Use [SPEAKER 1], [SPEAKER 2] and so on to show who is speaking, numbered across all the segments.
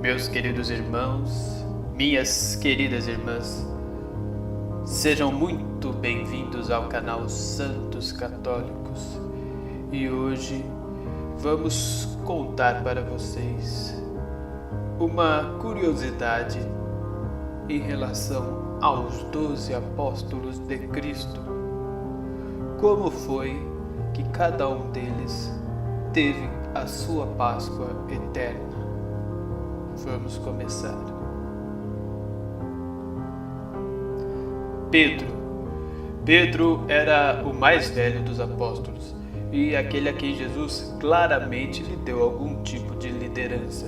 [SPEAKER 1] Meus queridos irmãos, minhas queridas irmãs, sejam muito bem-vindos ao canal Santos Católicos. E hoje vamos contar para vocês uma curiosidade em relação aos 12 apóstolos de Cristo. Como foi que cada um deles teve a sua Páscoa eterna? Vamos começar. Pedro era o mais velho dos apóstolos e aquele a quem Jesus claramente lhe deu algum tipo de liderança.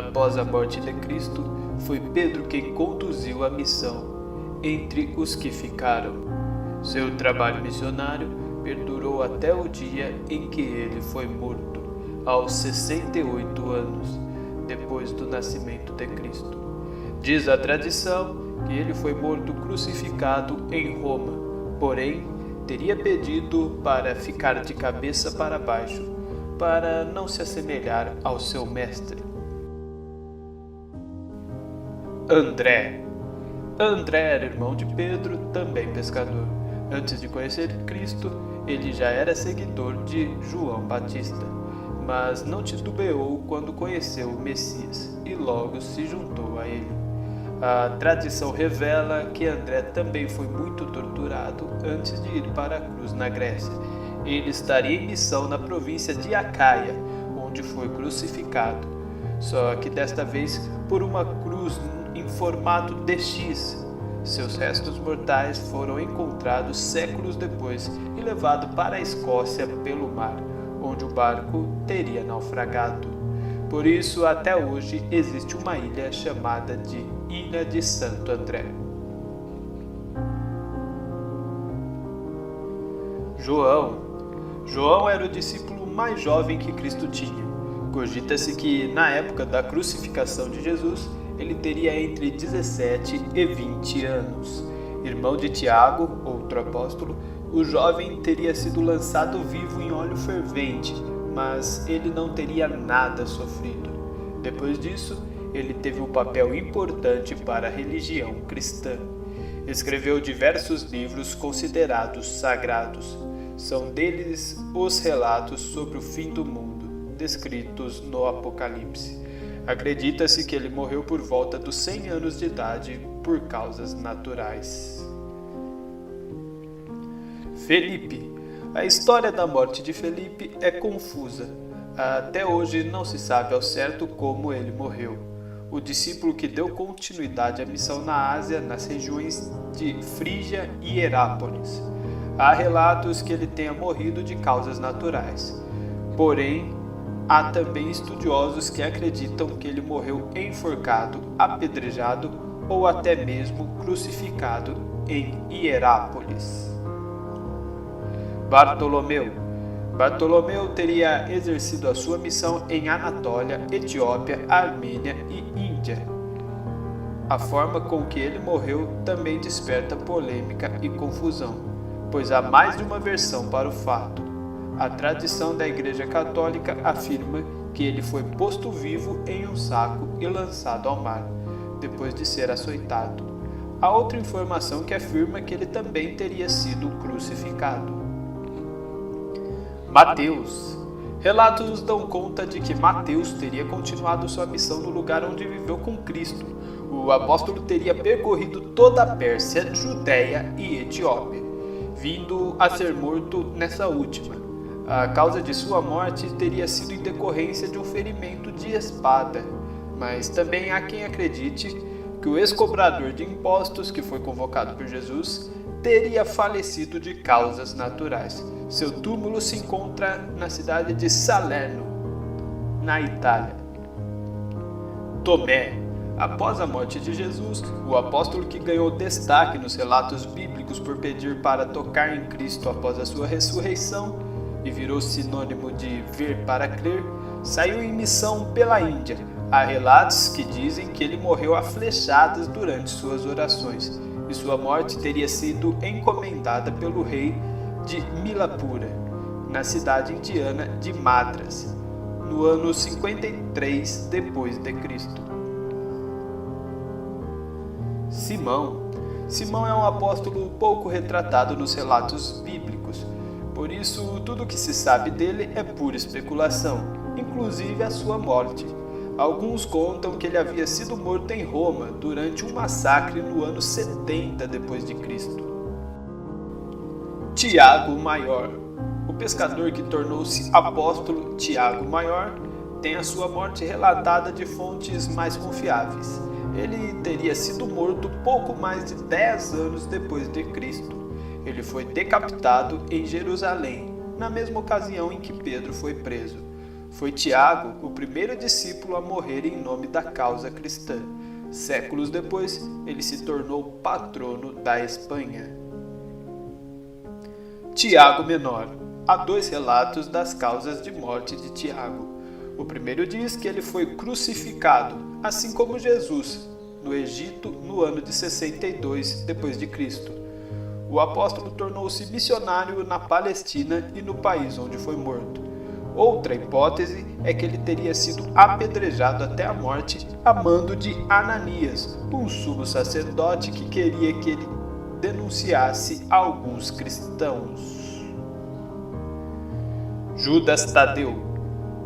[SPEAKER 1] Após a morte de Cristo, foi Pedro quem conduziu a missão entre os que ficaram. Seu trabalho missionário perdurou até o dia em que ele foi morto, aos 68 anos, depois do nascimento de Cristo. Diz a tradição que ele foi morto crucificado em Roma, porém teria pedido para ficar de cabeça para baixo, para não se assemelhar ao seu mestre. André era irmão de Pedro, também pescador. Antes de conhecer Cristo, ele já era seguidor de João Batista, mas não titubeou quando conheceu o Messias e logo se juntou a ele. A tradição revela que André também foi muito torturado antes de ir para a cruz na Grécia. Ele estaria em missão na província de Acaia, onde foi crucificado, só que desta vez por uma cruz em formato de X. Seus restos mortais foram encontrados séculos depois e levados para a Escócia pelo mar, onde o barco teria naufragado. Por isso, até hoje, existe uma ilha chamada de Ilha de Santo André. João era o discípulo mais jovem que Cristo tinha. Cogita-se que, na época da crucificação de Jesus, ele teria entre 17 e 20 anos. Irmão de Tiago, outro apóstolo, o jovem teria sido lançado vivo em óleo fervente, mas ele não teria nada sofrido. Depois disso, ele teve um papel importante para a religião cristã. Escreveu diversos livros considerados sagrados. São deles os relatos sobre o fim do mundo, descritos no Apocalipse. Acredita-se que ele morreu por volta dos 100 anos de idade por causas naturais. Felipe. A história da morte de Felipe é confusa. Até hoje não se sabe ao certo como ele morreu. O discípulo que deu continuidade à missão na Ásia, nas regiões de Frígia e Herápolis. Há relatos que ele tenha morrido de causas naturais. Porém, há também estudiosos que acreditam que ele morreu enforcado, apedrejado ou até mesmo crucificado em Hierápolis. Bartolomeu teria exercido a sua missão em Anatólia, Etiópia, Armênia e Índia. A forma com que ele morreu também desperta polêmica e confusão, pois há mais de uma versão para o fato. A tradição da Igreja Católica afirma que ele foi posto vivo em um saco e lançado ao mar, depois de ser açoitado. Há outra informação que afirma que ele também teria sido crucificado. Mateus. Relatos dão conta de que Mateus teria continuado sua missão no lugar onde viveu com Cristo. O apóstolo teria percorrido toda a Pérsia, Judéia e Etiópia, vindo a ser morto nessa última. A causa de sua morte teria sido em decorrência de um ferimento de espada, mas também há quem acredite que o ex-cobrador de impostos que foi convocado por Jesus teria falecido de causas naturais. Seu túmulo se encontra na cidade de Salerno, na Itália. Tomé. Após a morte de Jesus, o apóstolo que ganhou destaque nos relatos bíblicos por pedir para tocar em Cristo após a sua ressurreição e virou sinônimo de ver para crer, saiu em missão pela Índia. Há relatos que dizem que ele morreu a flechadas durante suas orações e sua morte teria sido encomendada pelo rei de Milapura, na cidade indiana de Madras. no ano 53 depois de Cristo. Simão é um apóstolo pouco retratado nos relatos bíblicos, por isso tudo o que se sabe dele é pura especulação, inclusive a sua morte. Alguns contam que ele havia sido morto em Roma durante um massacre no ano 70 depois de Cristo. Tiago Maior. O pescador que tornou-se apóstolo Tiago Maior tem a sua morte relatada de fontes mais confiáveis. Ele teria sido morto pouco mais de 10 anos depois de Cristo. Ele foi decapitado em Jerusalém, na mesma ocasião em que Pedro foi preso. Foi Tiago o primeiro discípulo a morrer em nome da causa cristã. Séculos depois, ele se tornou patrono da Espanha. Tiago Menor. Há 2 relatos das causas de morte de Tiago. O primeiro diz que ele foi crucificado, assim como Jesus, no Egito no ano de 62 depois de Cristo. O apóstolo tornou-se missionário na Palestina e no país onde foi morto. Outra hipótese é que ele teria sido apedrejado até a morte a mando de Ananias, um sumo sacerdote que queria que ele denunciasse alguns cristãos. Judas Tadeu.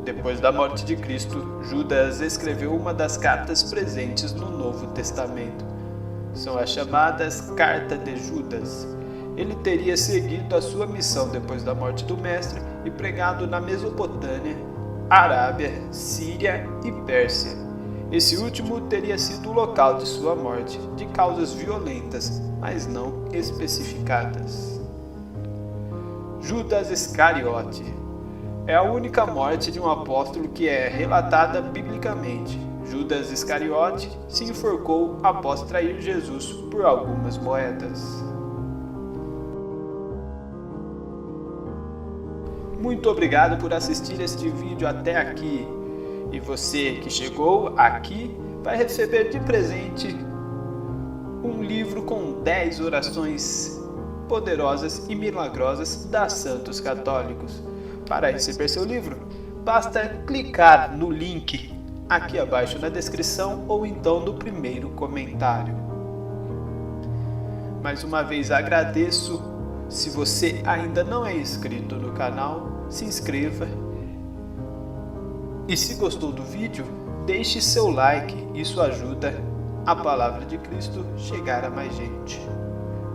[SPEAKER 1] Depois da morte de Cristo, Judas escreveu uma das cartas presentes no Novo Testamento. São as chamadas Cartas de Judas. Ele teria seguido a sua missão depois da morte do Mestre e pregado na Mesopotâmia, Arábia, Síria e Pérsia. Esse último teria sido o local de sua morte, de causas violentas, mas não especificadas. Judas Iscariote. É a única morte de um apóstolo que é relatada biblicamente. Judas Iscariote se enforcou após trair Jesus por algumas moedas. Muito obrigado por assistir este vídeo até aqui. E você que chegou aqui vai receber de presente um livro com 10 orações poderosas e milagrosas da Santos Católicos. Para receber seu livro, basta clicar no link aqui abaixo na descrição ou então no primeiro comentário. Mais uma vez agradeço. Se você ainda não é inscrito no canal, se inscreva. E se gostou do vídeo, deixe seu like, isso ajuda a palavra de Cristo chegar a mais gente.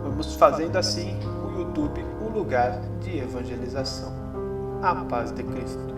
[SPEAKER 1] Vamos fazendo assim o YouTube um lugar de evangelização. A paz de Cristo.